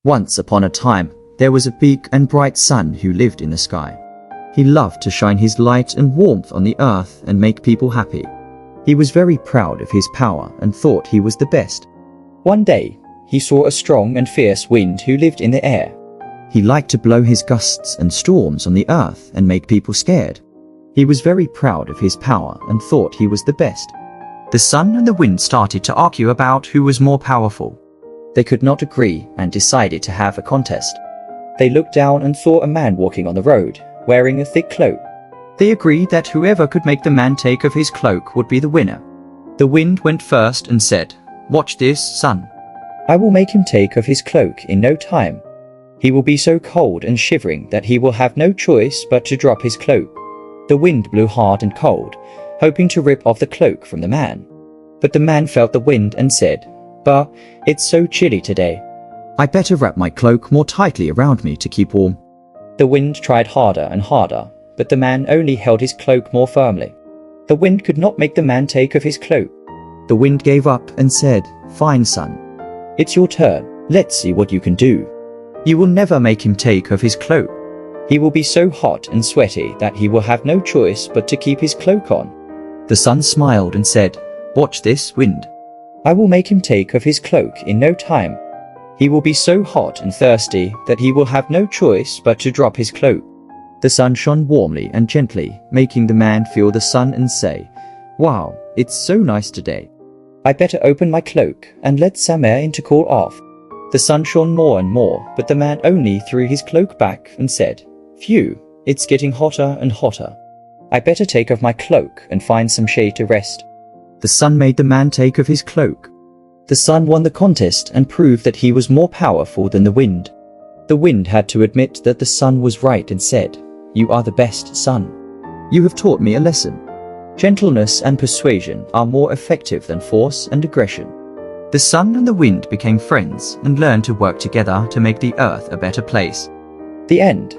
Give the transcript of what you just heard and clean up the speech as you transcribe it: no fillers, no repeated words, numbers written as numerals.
Once upon a time, there was a big and bright sun who lived in the sky. He loved to shine his light and warmth on the earth and make people happy. He was very proud of his power and thought he was the best. One day, he saw a strong and fierce wind who lived in the air. He liked to blow his gusts and storms on the earth and make people scared. He was very proud of his power and thought he was the best. The sun and the wind started to argue about who was more powerful. They could not agree and decided to have a contest. They looked down and saw a man walking on the road, wearing a thick cloak. They agreed that whoever could make the man take off his cloak would be the winner. The wind went first and said, "Watch this, sun. I will make him take off his cloak in no time. He will be so cold and shivering that he will have no choice but to drop his cloak." The wind blew hard and cold, hoping to rip off the cloak from the man. But the man felt the wind and said, "But it's so chilly today. I better wrap my cloak more tightly around me to keep warm." The wind tried harder and harder, but the man only held his cloak more firmly. The wind could not make the man take off his cloak. The wind gave up and said, "Fine, sun. It's your turn. Let's see what you can do. You will never make him take off his cloak. He will be so hot and sweaty that he will have no choice but to keep his cloak on." The sun smiled and said, "Watch this, wind. I will make him take off his cloak in no time. He will be so hot and thirsty that he will have no choice but to drop his cloak." The sun shone warmly and gently, making the man feel the sun and say, "Wow, it's so nice today. I better open my cloak and let some air in to cool off." The sun shone more and more, but the man only threw his cloak back and said, "Phew, it's getting hotter and hotter. I better take off my cloak and find some shade to rest." The sun made the man take off his cloak. The sun won the contest and proved that he was more powerful than the wind. The wind had to admit that the sun was right and said, "You are the best, sun. You have taught me a lesson. Gentleness and persuasion are more effective than force and aggression." The sun and the wind became friends and learned to work together to make the earth a better place. The end.